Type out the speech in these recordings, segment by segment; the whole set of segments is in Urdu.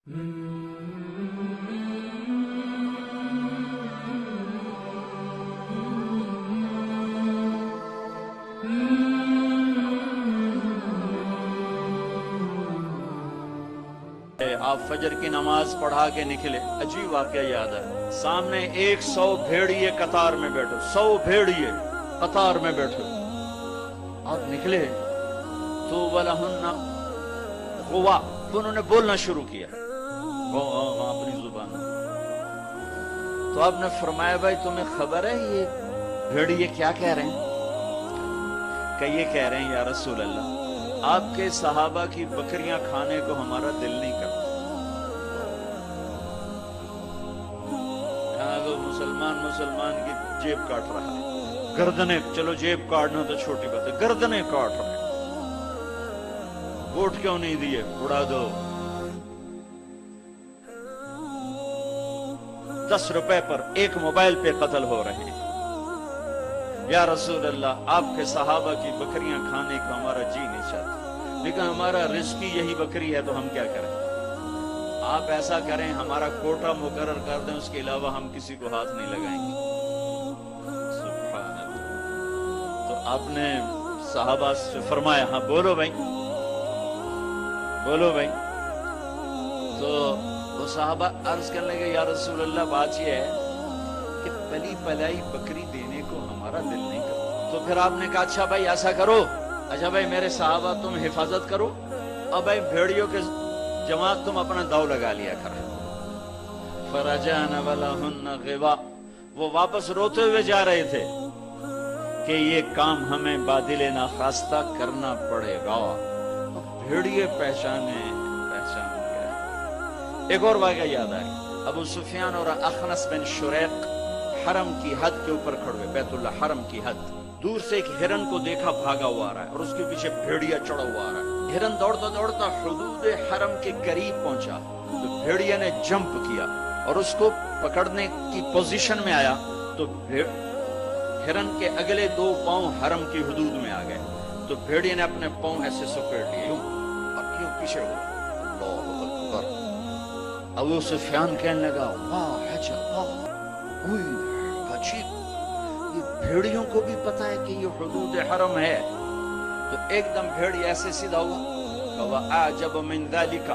آپ فجر کی نماز پڑھا کے نکلے، عجیب واقعہ یاد ہے، سامنے 100 بھیڑیے قطار میں بیٹھے، 100 بھیڑیے قطار میں بیٹھے، آپ نکلے تو وَلَهُنَّ غوا، انہوں نے بولنا شروع کیا اپنی زبان میں، تو آپ نے فرمایا بھائی تمہیں خبر ہے یہ بھیڑیے کیا کہہ رہے ہیں؟ کہ یہ کہہ رہے ہیں یا رسول اللہ آپ کے صحابہ کی بکریاں کھانے کو ہمارا دل نہیں کرتا۔ مسلمان کی جیب کاٹ رہا ہے، گردنیں، چلو جیب کاٹنا تو چھوٹی بات ہے، گردنیں کاٹ رہے ہیں، ووٹ کیوں نہیں دیے، اڑا دو، 10 روپے پر ایک موبائل پہ قتل ہو رہے ہیں، یا رسول اللہ آپ کے صحابہ کی بکریاں کھانے کو ہمارا جی نہیں چاہتا، لیکن ہمارا رزق ہی یہی بکری ہے تو ہم کیا کریں؟ آپ ایسا کریں ہمارا کوٹا مقرر کر دیں، اس کے علاوہ ہم کسی کو ہاتھ نہیں لگائیں گے۔ سبحان اللہ۔ تو آپ نے صحابہ سے فرمایا ہاں بولو بھائی، بولو بھائی۔ تو وہ صحابہ عرض کرنے لگے یا رسول اللہ بات یہ ہے کہ پلی پلائی بکری دینے کو ہمارا دل نہیں کرتا۔ تو پھر آپ نے کہا اچھا بھائی ایسا کرو، اچھا بھائی میرے صحابہ تم حفاظت کرو، اب بھائی بھیڑیوں کے جماعت تم اپنا داؤ لگا لیا کر۔ فرجعن ولہن غوا، وہ واپس روتے ہوئے جا رہے تھے کہ یہ کام ہمیں بادل ناخواستہ کرنا پڑے گا۔ بھیڑیے پہچان گئے۔ ایک اور واقعہ یاد آئی، ابو سفیان اور اخنس بن شریق حرم کی حد کے اوپر کھڑے ہوئے، بیت اللہ حرم کی حد، دور سے ایک ہرن کو دیکھا بھاگا ہوا آ رہا ہے اور اس کے پیچھے بھیڑیا چڑھا ہوا آ رہا ہے۔ ہرن دوڑتا دوڑتا حدود حرم کے قریب پہنچا تو بھیڑیا نے جمپ کیا اور اس کو پکڑنے کی پوزیشن میں آیا تو ہرن کے اگلے 2 پاؤں حرم کی حدود میں آ گئے، تو بھیڑیا نے اپنے پاؤں ایسے سکیڑ لیے اور یوں پیچھے ہوا۔ اللہ اکبر۔ ابو سفیان کہنے لگا واہ عجب، عجیب، یہ بھیڑیوں کو بھی پتا ہے کہ یہ حدود حرم ہے۔ تو ایک دم بھیڑی ایسے سیدھا ہوا، وَأَعْجَبَ مِنْ ذَلِكَ،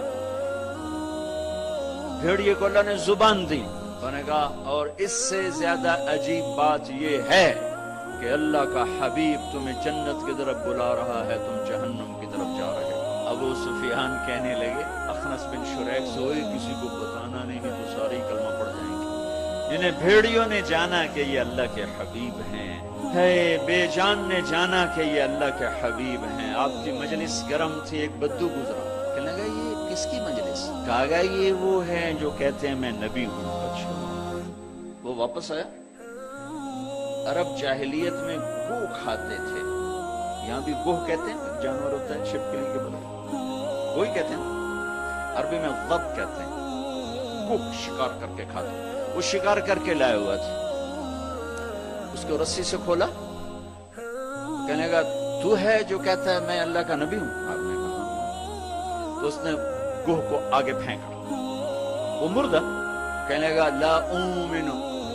بھیڑیے کو اللہ نے زبان دی، انہوں نے کہا اور اس سے زیادہ عجیب بات یہ ہے کہ اللہ کا حبیب تمہیں جنت کی طرف بلا رہا ہے، تم جہنم کی طرف جا رہے ہو۔ ابو سفیان کہنے لگے اخنس بن شریق سوئے کسی کو بتانا نہیں تو سارے کلمہ پڑ جائیں گے۔ جنہیں بھیڑیوں نے جانا کہ یہ اللہ کے حبیب ہیں، ہے بے جان نے جانا کہ یہ اللہ کے حبیب ہیں۔ آپ کی مجلس گرم تھی، ایک بدو گزرا، کہنے لگا یہ کس کی مجلس؟ کہا گیا یہ وہ ہیں جو کہتے ہیں میں نبی ہوں۔ اچھا، وہ واپس آیا۔ عرب جاہلیت میں گو کھاتے تھے، یہاں بھی گوہ کہتے ہیں، جانور ہوتا ہے چھپکلی کے بدلے، وہی کہتے ہیں، عربی میں ضب کہتے ہیں، گوہ شکار کر کے کھاتے ہیں۔ وہ شکار کر کے لائے ہوا تھا، اس کو رسی سے کھولا، کہنے لگا تو ہے جو کہتا ہے میں اللہ کا نبی ہوں؟ آپ نے کہا، تو اس نے گوہ کو آگے پھینکا، وہ مردہ، کہنے لگا لا اومن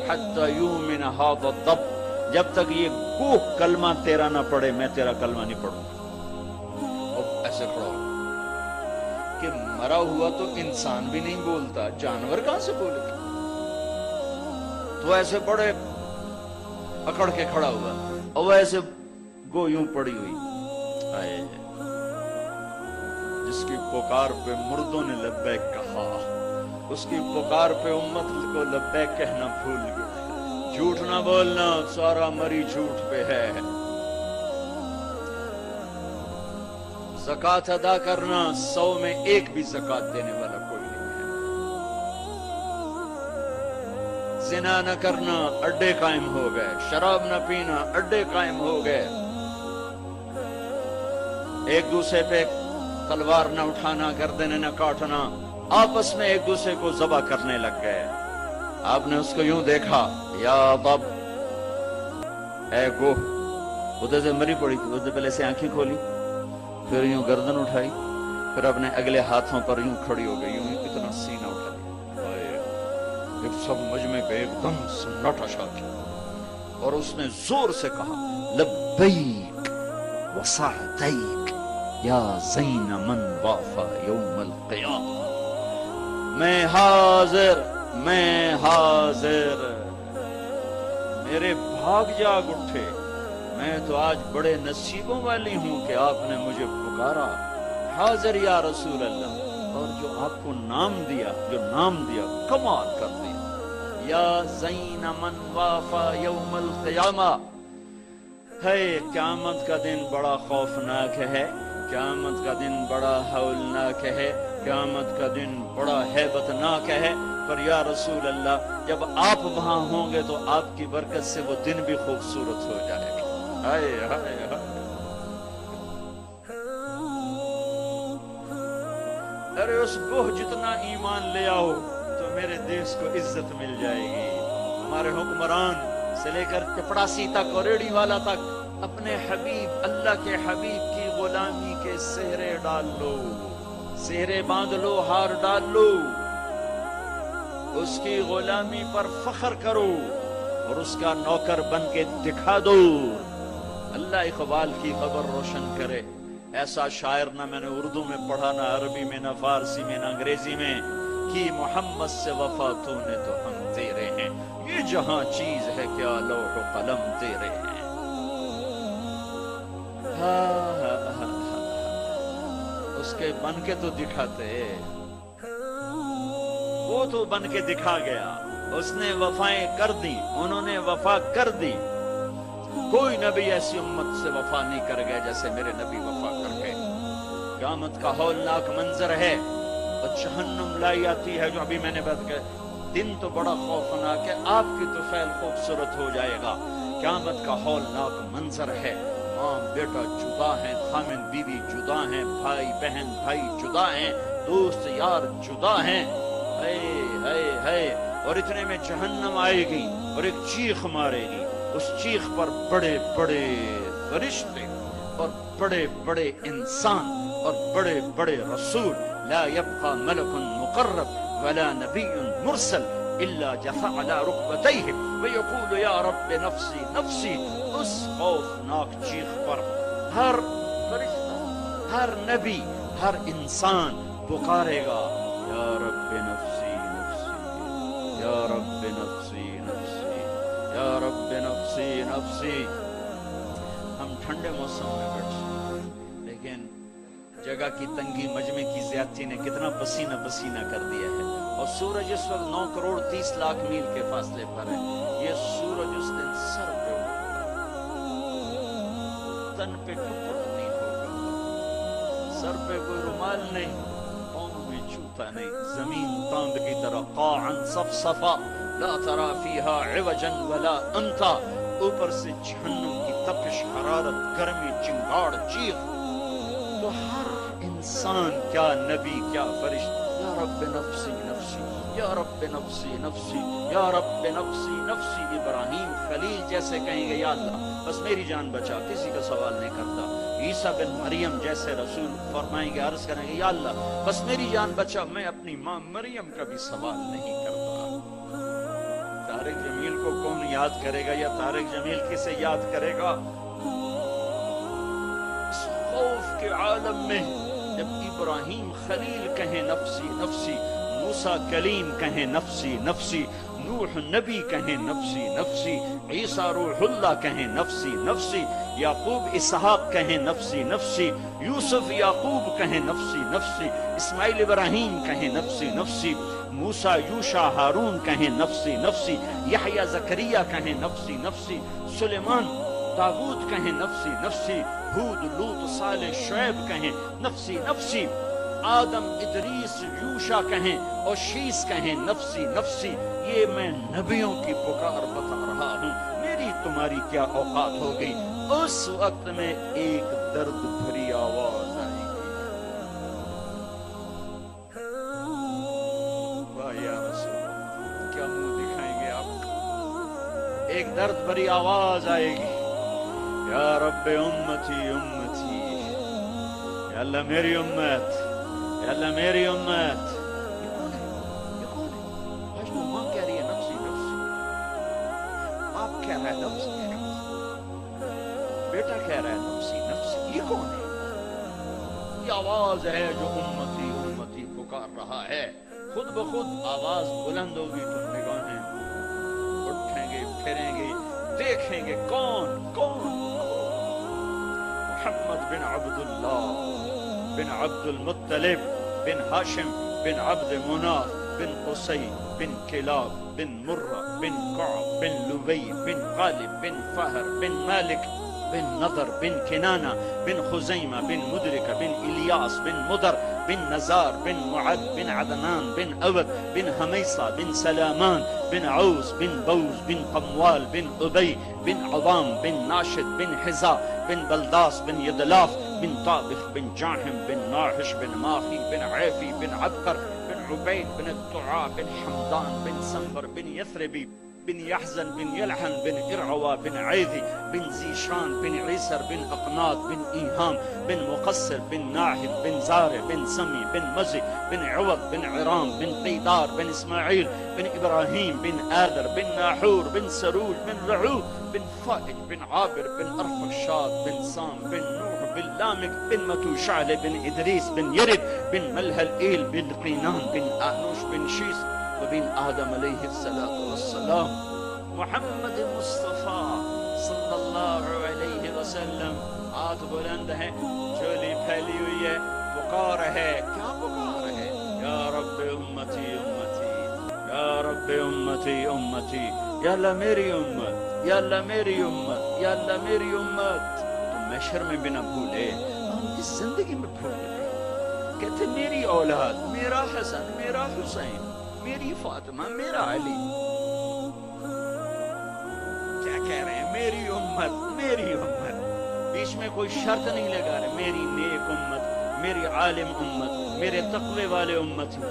حتی یومن ھذا الضب، جب تک یہ گوہ کلمہ تیرا نہ پڑھے میں تیرا کلمہ نہیں پڑھوں گا۔ اور ایسے کھڑا ہو کہ مرا ہوا تو انسان بھی نہیں بولتا، جانور کہاں سے بولے گا؟ تو ایسے بڑے پکڑ کے کھڑا ہوا اور وہ ایسے گو یوں پڑی ہوئی، آئے جس کی پکار پہ مردوں نے لبیک کہا، اس کی پکار پہ امت کو لبیک کہنا بھول گیا۔ جھوٹ نہ بولنا، سارا مری جھوٹ پہ ہے۔ زکوٰۃ ادا کرنا، 100 میں 1 بھی زکوٰۃ دینے والا کوئی نہیں ہے۔ زنا نہ کرنا، اڈے قائم ہو گئے، شراب نہ پینا، اڈے قائم ہو گئے، ایک دوسرے پہ تلوار نہ اٹھانا، گردنیں نہ کاٹنا، آپس میں ایک دوسرے کو ذبح کرنے لگ گئے۔ آپ نے اس کو یوں دیکھا، یا ضب، اے گوہ، ادھر سے مری پڑی تھی، ادھر پہلے سے آنکھیں کھولی، پھر یوں گردن اٹھائی، پھر اپنے اگلے ہاتھوں پر یوں کھڑی ہو گئی، یوں اتنا سینہ کہ سب مجمع پہ ایک دم سناٹا چھا گیا اور اس نے زور سے کہا لبیک وسعدیک یا زین من وافا یوم القیامہ، میں حاضر، میں حاضر، میرے بھاگ جاگ اٹھے، میں تو آج بڑے نصیبوں والی ہوں کہ آپ نے مجھے پکارا، حاضر یا رسول اللہ، اور جو آپ کو نام دیا، جو نام دیا کمال کر دیا، یا زین من وافا یوم القیامہ۔ ہے قیامت کا دن بڑا خوفناک ہے، قیامت کا دن بڑا ہولناک ہے، قیامت کا دن بڑا ہیبتناک ہے، پر یا رسول اللہ جب آپ وہاں ہوں گے تو آپ کی برکت سے وہ دن بھی خوبصورت ہو جائے گا۔ ہائے ہائے ہائے، ارے اس گوہ جتنا ایمان لے آؤ تو میرے دیش کو عزت مل جائے گی۔ ہمارے حکمران سے لے کر چپڑاسی تک اور ریڑھی والا تک اپنے حبیب اللہ کے حبیب کی غلامی کے سہرے ڈال لو، سہرے باندھ لو، ہار ڈال لو، اس کی غلامی پر فخر کرو اور اس کا نوکر بن کے دکھا دو۔ اللہ اقبال کی خبر روشن کرے، ایسا شاعر نہ میں نے اردو میں پڑھا، نہ عربی میں، نہ فارسی میں، نہ انگریزی میں، کہ محمد سے وفا تو نے تو ہم تیرے ہیں، یہ جہاں چیز ہے کیا لوح و قلم تیرے ہیں۔ اس کے بن کے تو دکھاتے، وہ تو بن کے دکھا گیا، اس نے وفائیں کر دی، انہوں نے وفا کر دی۔ کوئی نبی ایسی امت سے وفا نہیں کر گئے جیسے میرے نبی وفا کر گئے۔ قیامت کا ہولناک منظر ہے، اور جہنم لائی آتی ہے جو ابھی میں نے بات کیا، دن تو بڑا خوفناک ہے، آپ کی تو فعل خوبصورت ہو جائے گا۔ قیامت کا ہولناک منظر ہے، ماں بیٹا جدا ہیں، خامن بیوی جدا ہیں، بھائی بہن بھائی جدا ہیں، دوست یار جدا ہیں، اور اتنے میں جہنم آئے گی اور ایک چیخ مارے گی، اس چیخ پر بڑے بڑے فرشتے اور بڑے بڑے انسان اور بڑے بڑے رسول، لا يبقى ملك مقرب ولا نبي مرسل الا جثى على ركبتيه ويقول يا رب نفسي نفسي۔ اس خوفناک چیخ پر ہر فرشتہ، ہر نبی، ہر انسان پکارے گا یا رب نفسی نفسی، یا رب نفسی نفسی، یا رب نفسی نفسی۔ ہم ٹھنڈے موسم میں بیٹھے، لیکن جگہ کی تنگی، مجمع کی زیادتی نے کتنا پسینہ پسینہ کر دیا ہے، اور سورج اس وقت 9 کروڑ 30 لاکھ میل کے فاصلے پر ہے۔ یہ سورج اس دن سر پہ ہوگا، تن پہ کپڑا نہیں ہوگا، سر پہ کوئی رومال نہیں، پاؤں میں جوتا نہیں، زمین تانب کی طرح قاعا صفصفا لا ترى فيها عوجا ولا امتا، اوپر سے جہنم کی تپش، حرارت، گرمی، چنگاڑ، چیخ، تو ہر انسان، کیا نبی کیا فرشتہ، یا رب نفسی نفسی، یا رب نفسی نفسی، یا رب نفسی نفسی۔ ابراہیم خلیل جیسے کہیں گے یا اللہ بس میری جان بچا، کسی کا سوال نہیں کرتا۔ عیسیٰ بن مریم جیسے رسول فرمائیں گے، عرض کریں گے یا اللہ بس میری جان بچا، میں اپنی ماں مریم کا بھی سوال نہیں کرتا۔ طارق جمیل کو کون یاد کرے گا، یا طارق جمیل کسے یاد کرے گا؟ اس خوف کے عالم میں جب ابراہیم خلیل کہیں نفسی نفسی، موسیٰ کلیم کہیں نفسی نفسی، نوح نبی کہیں نفسی نفسی، عیسیٰ روح اللہ کہیں نفسی نفسی، یعقوب اسحاق کہیں نفسی نفسی، یوسف یعقوب کہیں نفسی نفسی، اسماعیل ابراہیم کہیں نفسی نفسی، موسیٰ یوشع ہارون کہیں نفسی نفسی، یحییٰ زکریا کہیں نفسی نفسی، سلیمان داؤد کہیں نفسی نفسی، ہود لوط صالح شعیب کہیں نفسی نفسی، آدم ادریس یوشع کہیں اور شیس کہیں نفسی نفسی۔ یہ میں نبیوں کی پکار بتا رہا ہوں، میری تمہاری کیا اوقات ہو گئی؟ اس وقت میں ایک درد بھری آواز آئے گی، واہ یا رسول، کیا منہ دکھائیں گے آپ؟ ایک درد بھری آواز آئے گی، یا رب امتی امتی، یا اللہ میری امت، یا اللہ میری امت۔ یہ کون ہے؟ آج تو ماں کہہ رہی ہے بیٹا کہہ رہا ہے نفسی نفسی، یہ کون ہے؟ یہ آواز ہے جو امتی امتی پکار رہا ہے۔ خود بخود آواز بلند ہوگی تو نگاہیں اٹھیں گے، پھریں گے، دیکھیں گے کون کون؟ محمد بن عبداللہ بن عبد المطلب بن ہاشم بن عبد مناف بن قصی بن کلاب بن مرہ بن کعب بن لبی بن غالب بن فہر بن مالک بن نضر بن کنانہ بن خزیمہ بن مدرکہ بن الیاس بن مدر بن نزار بن معد بن عدنان بن عبد بن حمیصہ بن سلامان بن عوس بن بوز بن قموال بن ابی بن عوام بن ناشد بن حزا بن بلداس بن یدلاف بن طابخ بن جاہم بن ناحش بن ماخی بن عیفی بن عبقر بن عبید بن الدعاء بن حمدان بن سنبر بن یثربی بن يحزن بن يلحن بن إرعوى بن عيذي بن زيشان بن عيسر بن أقناط بن إيهام بن مقصر بن ناحد بن زارع بن سمي بن مزي بن عوض بن عرام بن قيدار بن إسماعيل بن إبراهيم بن آذر بن ناحور بن سرول بن رعوب بن فائج بن عابر بن أرفخشاد بن سام بن نوح بن لامك بن متوشعل بن إدريس بن يرد بن ملهل إيل بن قينان بن آنوش بن شيس وبن آدم علیہ الصلاۃ والسلام۔ محمد مصطفیٰ صلی اللہ علیہ وسلم ہاتھ بلند ہیں، جھولی پھیلی ہوئی ہے، پکار ہے، کیا پکار ہے؟ یا رب امتی امتی، یا رب امتی امتی، یا اللہ میری امت، یا اللہ میری امت، یا اللہ میری امت۔ تو محشر میں بھی نہ بھولے، ہم اس زندگی میں بھول گئے، کہتے میری اولاد، میرا حسن، میرا حسین، میری فاطمہ، میرا علی، کیا کہہ رہے ہیں؟ میری امت، میری امت، بیچ میں کوئی شرط نہیں لگا رہے، میری نیک امت، میری عالم امت، میرے تقوی والے امتی،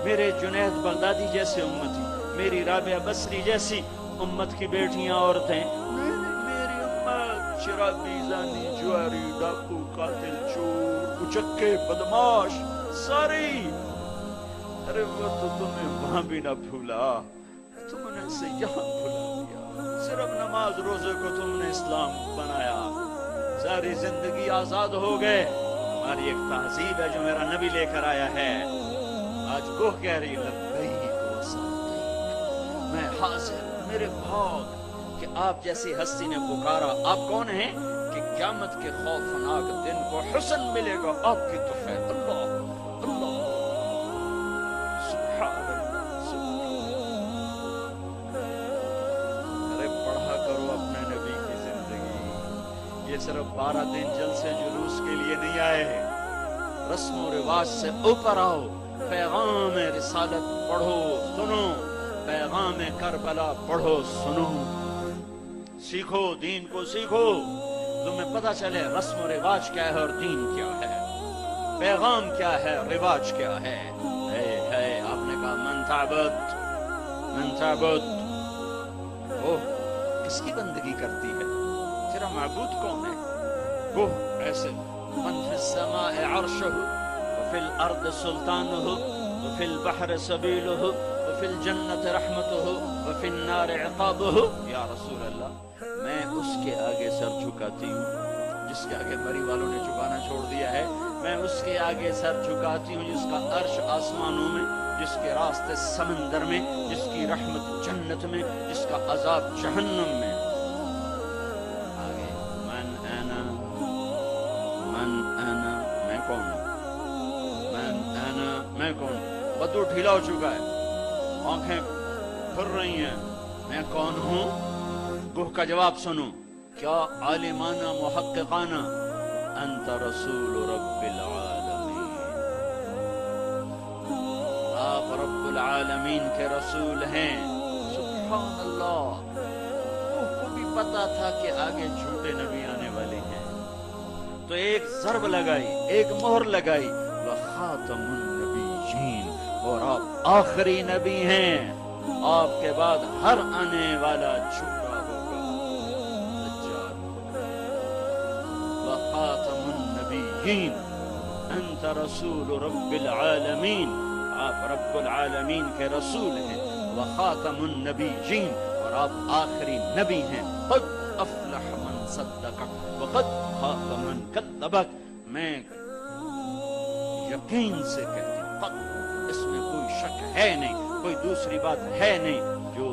میرے جنید بغدادی جیسے امتی، میری رابعہ بصری جیسی امت کی بیٹیاں عورتیں، میری امت، شرابی، زانی، جواری، ڈاکو، قاتل، چور، اچکے، بدماش، ساری۔ ارے وہ تو تمہیں وہاں بھی نہ بھولا، تم نے اسے یہاں بھولا دیا۔ صرف نماز روزے کو تم نے اسلام بنایا، ساری زندگی آزاد ہو گئے۔ ہماری ایک تہذیب ہے جو میرا نبی لے کر آیا ہے، آج وہ کہہ رہی لبیک و سعدیک، میں حاضر، میرے بھاگ کہ آپ جیسی ہستی نے پکارا۔ آپ کون ہیں؟ کہ قیامت کے خوفناک دن کو حسن ملے گا آپ کی طرف۔ اللہ صرف 12 دن جلسے جلوس کے لیے نہیں آئے، رسم و رواج سے اوپر آؤ، پیغام رسالت پڑھو سنو، پیغام کربلا پڑھو سنو، سیکھو، دین کو سیکھو، تمہیں پتہ چلے رسم و رواج کیا ہے اور دین کیا ہے، پیغام کیا ہے، رواج کیا ہے۔ ہے آپ نے کہا من تعبد، اوہ کس کی بندگی کرتی ہے؟ تیرا معبود کون ہے؟ وہ ایسے من فی السماء عرشہ وفی الارض سلطانہ وفی البحر سبیلہ وفی الجنت رحمتہ وفی النار عقابہ۔ یا رسول اللہ، میں اس کے آگے سر جھکاتی ہوں جس کے آگے مری والوں نے جھکانا چھوڑ دیا ہے، میں اس کے آگے سر جھکاتی ہوں جس کا عرش آسمانوں میں، جس کے راستے سمندر میں، جس کی رحمت جنت میں، جس کا عذاب جہنم میں۔ میں کون؟ بدو ڈھیلا ہو چکا ہے، آنکھیں پھر رہی ہیں، میں کون ہوں؟ گوہ کا جواب سنو، کیا عالمانہ محققانہ، انت رسول رب العالمین، آپ رب العالمین کے رسول ہیں۔ سبحان اللہ، گوہ کو بھی پتا تھا کہ آگے جھوٹے نبی آنے والے ہیں، تو ایک ضرب لگائی، ایک مہر لگائی، وخاتم النبیین، اور آپ آخری نبی ہیں، آپ کے بعد ہر آنے والا جھوٹا ہوگا، دجال ہوگا۔ وخاتم النبیین، انت رسول رب العالمین، آپ رب العالمین کے رسول ہیں، وخاتم النبیین، اور آپ آخری نبی ہیں۔ قد افلح من صدقک وقد خاب من کذبک. میں یقین سے کہتی ہوں، قط، اس میں کوئی شک ہے نہیں، کوئی دوسری بات ہے نہیں، جو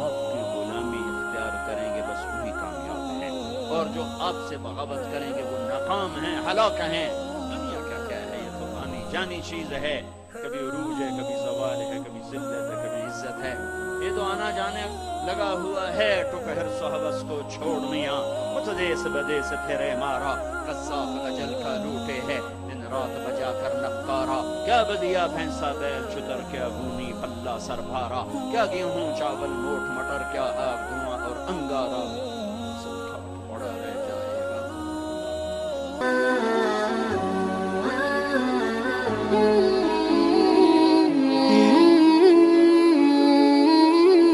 آپ کی غلامی اختیار کریں گے بس وہی کامیاب ہیں، اور جو آپ سے بغاوت کریں گے وہ ناکام ہیں، ہلاک ہیں. دنیا کیا ہے، یہ تو آنی جانی چیز ہے، کبھی عروج ہے، کبھی زوال ہے، کبھی ذلت ہے، کبھی عزت ہے. یہ تو آنا جانے لگا ہوا ہے. ٹک حرص و حوث کو چھوڑ میاں، متدیس بدیس پھرے مارا. قذاق اجل کا لوٹے ہے، دن رات بجا کر نقارا. کیا بدیا بھینسا بیل چتر، کیا گونی پلہ سر بھارا. کیا گیہوں چاول موٹ مٹر، کیا آگ دھواں اور انگارا. سب ٹھپ پڑا رہ جائے گا.